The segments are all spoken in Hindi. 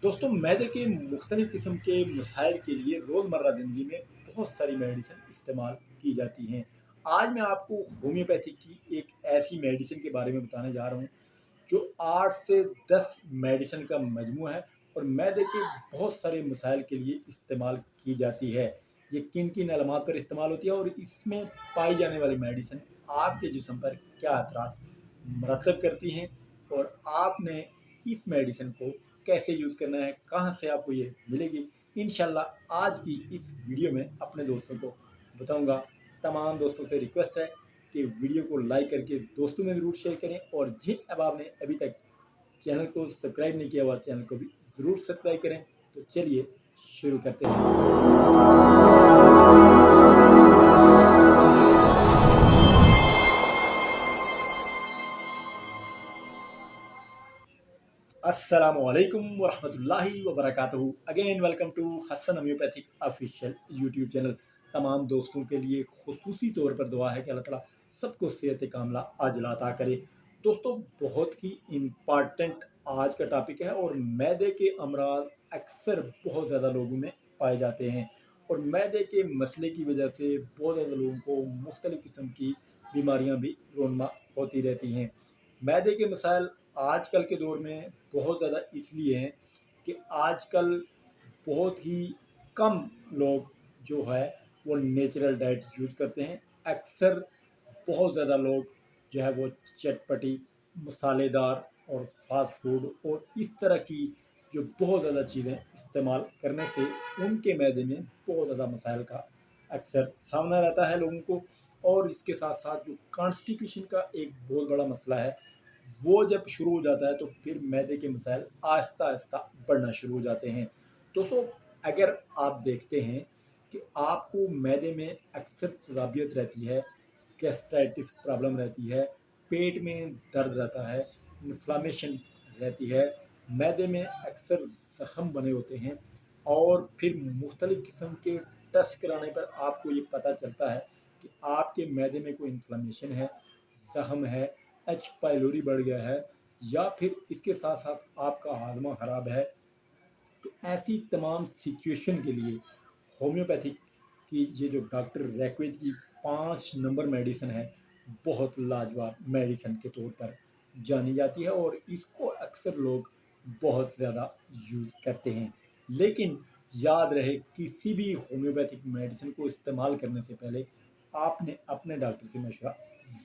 दोस्तों मैदे के मुख्तलिफ़ किस्म के मसाइल के लिए रोज़मर्रा ज़िंदगी में बहुत सारी मेडिसिन इस्तेमाल की जाती हैं। आज मैं आपको होम्योपैथी की एक ऐसी मेडिसिन के बारे में बताने जा रहा हूँ, जो 8 से 10 मेडिसिन का मजमू है और मैदे के बहुत सारे मसाइल के लिए इस्तेमाल की जाती है। ये किन-किन अलामात पर इस्तेमाल होती है और इसमें पाई जाने वाली मेडिसिन आपके जिस्म पर क्या असरात मरतब करती हैं और आपने इस मेडिसिन को कैसे यूज़ करना है, कहाँ से आपको ये मिलेगी, इंशाल्लाह आज की इस वीडियो में अपने दोस्तों को बताऊंगा। तमाम दोस्तों से रिक्वेस्ट है कि वीडियो को लाइक करके दोस्तों में ज़रूर शेयर करें और जिन अहबाब ने अभी तक चैनल को सब्सक्राइब नहीं किया हुआ चैनल को भी ज़रूर सब्सक्राइब करें। तो चलिए शुरू करते हैं। अस्सलामुअलैकुम वरहमतुल्लाहि वबरकातुहू। Again welcome to Hasan homeopathic official YouTube channel. तमाम दोस्तों के लिए खुसूसी तौर पर दुआ है कि अल्लाह ताला सबको सेहत कामला आजला अता करे। दोस्तों बहुत ही इम्पॉर्टेंट आज का टॉपिक है और मैदे के अमराज अक्सर बहुत ज़्यादा लोगों में पाए जाते हैं और मैदे के मसले की वजह से बहुत ज़्यादा लोगों को मुख्तलिफ़ किस्म की बीमारियां भी रोनमा होती रहती हैं। मैदे के मसाइल आजकल के दौर में बहुत ज़्यादा इसलिए हैं कि आजकल बहुत ही कम लोग जो है वो नेचुरल डाइट यूज़ करते हैं। अक्सर बहुत ज़्यादा लोग जो है वो चटपटी, मसालेदार और फास्ट फूड और इस तरह की जो बहुत ज़्यादा चीज़ें इस्तेमाल करने से उनके मैदे में बहुत ज़्यादा मसाइल का अक्सर सामना रहता है लोगों को। और इसके साथ साथ जो कॉन्स्टिपेशन का एक बहुत बड़ा मसला है, वो जब शुरू हो जाता है तो फिर मैदे के मसाइल आहिस्ता आहिस्ता बढ़ना शुरू हो जाते हैं। दोस्तों अगर आप देखते हैं कि आपको मैदे में अक्सर तजाबियत रहती है, गैस्ट्राइटिस प्रॉब्लम रहती है, पेट में दर्द रहता है, इन्फ्लामेशन रहती है, मैदे में अक्सर जख्म बने होते हैं और फिर मुख्तलिफ़ किस्म के टेस्ट कराने पर आपको ये पता चलता है कि आपके मैदे में कोई इन्फ्लामेशन है, जख्म है, एच पाइलोरी बढ़ गया है या फिर इसके साथ साथ आपका हाजमा ख़राब है। तो ऐसी तमाम सिचुएशन के लिए होम्योपैथिक की ये जो डॉक्टर रैकवेज की 5 नंबर मेडिसिन है, बहुत लाजवाब मेडिसिन के तौर पर जानी जाती है और इसको अक्सर लोग बहुत ज़्यादा यूज़ करते हैं। लेकिन याद रहे किसी भी होम्योपैथिक मेडिसिन को इस्तेमाल करने से पहले आपने अपने डॉक्टर से मशवरा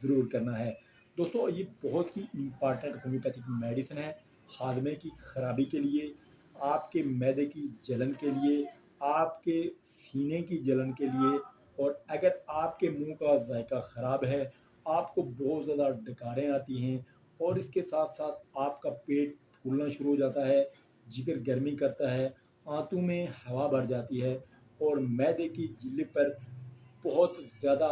ज़रूर करना है। दोस्तों ये बहुत ही इम्पॉर्टेंट होम्योपैथिक मेडिसिन है हाजमे की खराबी के लिए, आपके मैदे की जलन के लिए, आपके सीने की जलन के लिए और अगर आपके मुंह का जायका ख़राब है, आपको बहुत ज़्यादा डकारें आती हैं और इसके साथ साथ आपका पेट फूलना शुरू हो जाता है, जिगर गर्मी करता है, आंतों में हवा भर जाती है और मैदे की झिल्ली पर बहुत ज़्यादा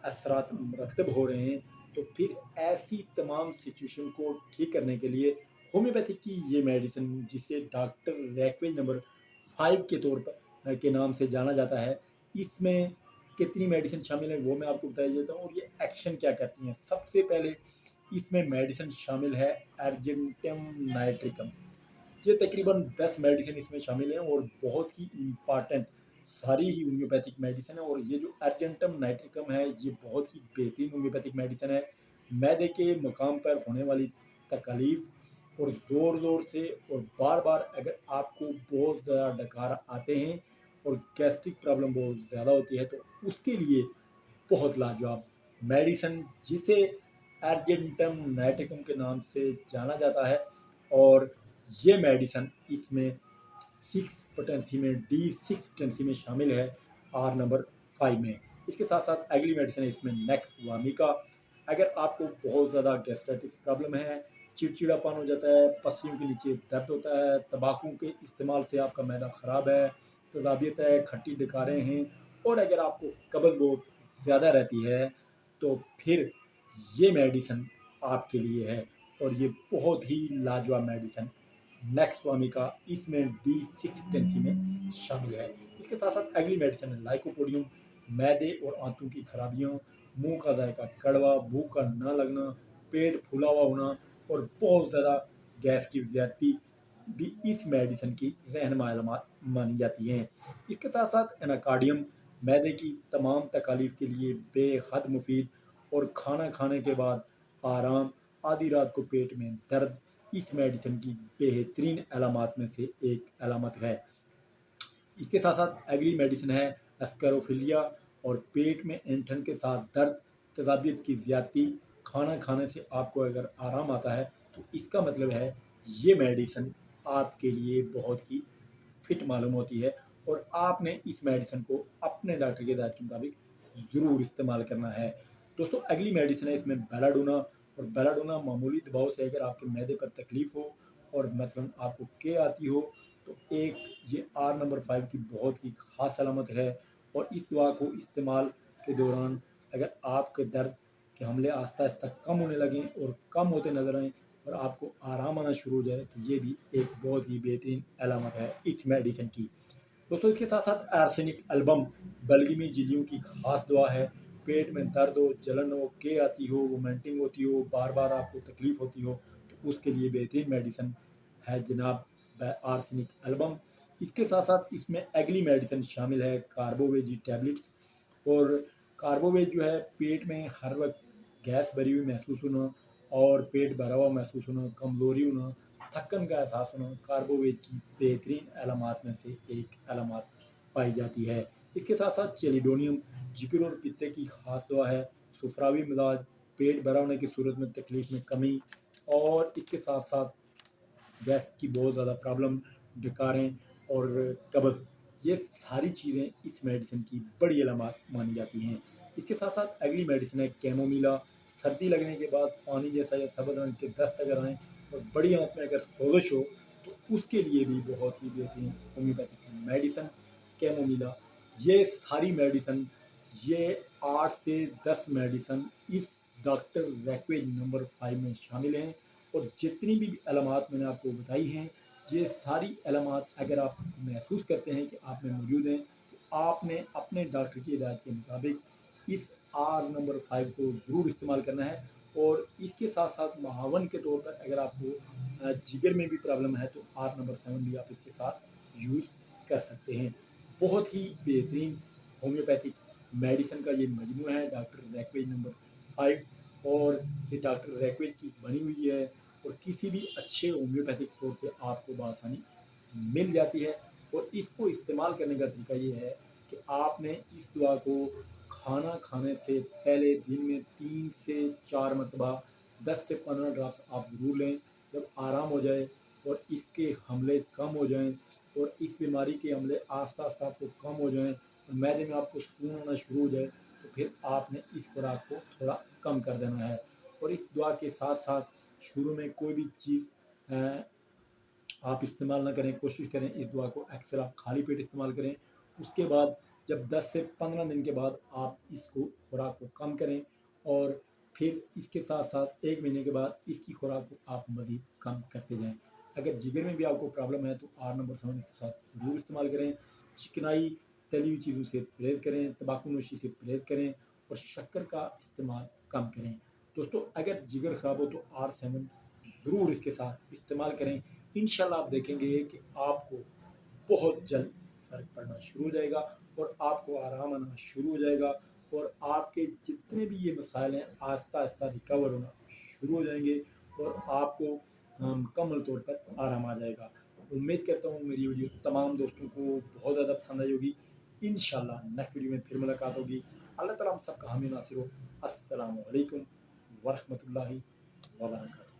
असरात मुरतब हो रहे हैं, तो फिर ऐसी तमाम सिचुएशन को ठीक करने के लिए होम्योपैथी की ये मेडिसिन जिसे डॉक्टर रैकवेज नंबर 5 के तौर पर के नाम से जाना जाता है, इसमें कितनी मेडिसिन शामिल है वो मैं आपको बता देता हूँ और ये एक्शन क्या करती हैं। सबसे पहले इसमें मेडिसिन शामिल है अर्जेंटम नाइट्रिकम। ये तकरीबन 10 मेडिसिन इसमें शामिल हैं और बहुत ही इम्पॉर्टेंट सारी ही होम्योपैथिक मेडिसिन है और ये जो अर्जेंटम नाइट्रिकम है ये बहुत ही बेहतरीन होम्योपैथिक मेडिसिन है। मैदे के मकाम पर होने वाली तकलीफ और ज़ोर ज़ोर से और बार बार अगर आपको बहुत ज़्यादा डकार आते हैं और गैस्ट्रिक प्रॉब्लम बहुत ज़्यादा होती है तो उसके लिए बहुत लाजवाब मेडिसिन जिसे अर्जेंटम नाइट्रिकम के नाम से जाना जाता है। और ये मेडिसिन इसमें 6 पोटेंसी में D6 पोटेंसी में शामिल है R नंबर 5 में। इसके साथ साथ अगली मेडिसिन है इसमें नेक्स्ट वामिका। अगर आपको बहुत ज़्यादा गैस्ट्राइटिस प्रॉब्लम है, चिड़चिड़ापन हो जाता है, पसलियों के नीचे दर्द होता है, तंबाकू के इस्तेमाल से आपका मैदा ख़राब है, तजाबियत है, खट्टी डकारें हैं और अगर आपको कब्ज़ बहुत ज़्यादा रहती है तो फिर ये मेडिसिन आपके लिए है और ये बहुत ही लाजवाब मेडिसिन नेक्स्ट वामिका इसमें D6 पोटेंसी में शामिल है। इसके साथ साथ अगली मेडिसिन है लाइकोपोडियम। मैदे और आंतों की खराबियाँ, मुंह का जायका कड़वा, भूख का ना लगना, पेट फूला हुआ होना और बहुत ज़्यादा गैस की ज़्यादती, भी इस मेडिसिन की रहनुमा अलामत मानी जाती हैं। इसके साथ साथ एनाकार्डियम मैदे की तमाम तकालीफ के लिए बेहद मुफीद और खाना खाने के बाद आराम, आधी रात को पेट में दर्द इस मेडिसिन की बेहतरीन अलामत में से एक अलामत है। इसके साथ साथ अगली मेडिसिन है एस्करोफिलिया और पेट में ऐंठन के साथ दर्द, तेजाबियत की ज़्यादती, खाना खाने से आपको अगर आराम आता है तो इसका मतलब है ये मेडिसिन आपके लिए बहुत ही फिट मालूम होती है और आपने इस मेडिसिन को अपने डॉक्टर की हिदायत के मुताबिक ज़रूर इस्तेमाल करना है। दोस्तों अगली मेडिसिन है इसमें बेलाडोना, और बेलाडोना मामूली दबाव से अगर आपके मैदे पर तकलीफ़ हो और मसलन आपको के आती हो तो एक ये आर नंबर 5 की बहुत ही ख़ास अलामत है। और इस दवा को इस्तेमाल के दौरान अगर आपके दर्द के हमले आहिस्ता आहिस्ता कम होने लगें और कम होते नज़र आएँ और आपको आराम आना शुरू हो जाए तो ये भी एक बहुत ही बेहतरीन अलामत है इस मेडिसिन की। दोस्तों इसके साथ साथ आर्सेनिक एल्बम बलगमी झिल्लियों की खास दवा है। पेट में दर्द हो, जलन हो, के आती हो, वोमेंटिंग होती हो, बार बार आपको तकलीफ होती हो तो उसके लिए बेहतरीन मेडिसिन है जनाब आर्सेनिक एल्बम। इसके साथ साथ इसमें अगली मेडिसिन शामिल है कार्बोवेजी टैबलेट्स। और कार्बोवेज जो है पेट में हर वक्त गैस भरी हुई महसूस होना और पेट भरा हुआ महसूस होना, कमज़ोरी होना, थक्कन का एहसास होना कार्बोवेज की बेहतरीन अलामत में से एक अलामत पाई जाती है। इसके साथ साथ चेलिडोनियम जिगर और पित्ते की खास दवा है। सुफरावी मिजाज, पेट भरा होने की सूरत में तकलीफ में कमी और इसके साथ साथ गैस की बहुत ज़्यादा प्रॉब्लम, डकारें और कब्ज़, ये सारी चीज़ें इस मेडिसिन की बड़ी अलामत मानी जाती हैं। इसके साथ साथ अगली मेडिसिन है कैमोमिला। सर्दी लगने के बाद पानी जैसा या सब्ज़ रंग के दस्त अगर आएँ और बड़ी आँत में अगर सोजिश हो तो उसके लिए भी बहुत ही बेहतरीन होम्योपैथिक मेडिसिन कैमोमिला। ये सारी मेडिसिन, ये 8 से 10 मेडिसिन इस डॉक्टर रैकवेज नंबर 5 में शामिल हैं। और जितनी भी अलामत मैंने आपको बताई हैं ये सारी अलामत अगर आप महसूस करते हैं कि आप में मौजूद हैं तो आपने अपने डॉक्टर की हिदायत के मुताबिक इस आर नंबर 5 को ज़रूर इस्तेमाल करना है। और इसके साथ साथ मुआवन के तौर पर अगर आपको जिगर में भी प्रॉब्लम है तो आर नंबर 7 भी आप इसके साथ यूज़ कर सकते हैं। बहुत ही बेहतरीन होम्योपैथिक मेडिसिन का ये मजमू है डॉक्टर रैकवेज नंबर 5। और ये डॉक्टर रैकवेज की बनी हुई है और किसी भी अच्छे होम्योपैथिक स्टोर से आपको बआसानी मिल जाती है। और इसको इस्तेमाल करने का तरीका ये है कि आपने इस दवा को खाना खाने से पहले दिन में 3 से 4 मरतबा 10 से 15 ड्रॉप्स आप ज़रूर लें। जब आराम हो जाए और इसके हमले कम हो जाएं और इस बीमारी के हमले आस्ता आस्ता आपको कम हो जाएं और मैदे में आपको सुकून होना शुरू हो जाए तो फिर आपने इस खुराक को थोड़ा कम कर देना है। और इस दवा के साथ साथ शुरू में कोई भी चीज़ आप इस्तेमाल ना करें, कोशिश करें इस दवा को अक्सर आप खाली पेट इस्तेमाल करें। उसके बाद जब 10 से 15 दिन के बाद आप इसको खुराक को कम करें और फिर इसके साथ साथ 1 महीने के बाद इसकी खुराक को आप मज़ीद कम करते जाएँ। अगर जिगर में भी आपको प्रॉब्लम है तो आर नंबर 7 के साथ ज़रूर इस्तेमाल करें। चिकनाई, तली हुई चीज़ों से परहेज़ करें, तम्बाकू नोशी से परहेज़ करें और शक्कर का इस्तेमाल कम करें। दोस्तों अगर जिगर ख़राब हो तो R7 ज़रूर इसके साथ इस्तेमाल करें। इंशाल्लाह आप देखेंगे कि आपको बहुत जल्द फ़र्क पड़ना शुरू हो जाएगा और आपको आराम आना शुरू हो जाएगा और आपके जितने भी ये मसाइल हैं आहिस्ता आहिस्ता रिकवर होना शुरू हो जाएंगे और आपको मुकम्मल तौर पर आराम आ जाएगा। उम्मीद करता हूँ मेरी वीडियो तमाम दोस्तों को बहुत ज़्यादा पसंद आई होगी। इंशाल्लाह नेक्स्ट वीडियो में फिर मुलाकात होगी। अल्लाह ताला हम सबका हामी नासिर हो। अस्सलामु अलैकुम वरहमतुल्लाहि वबरकातुहू।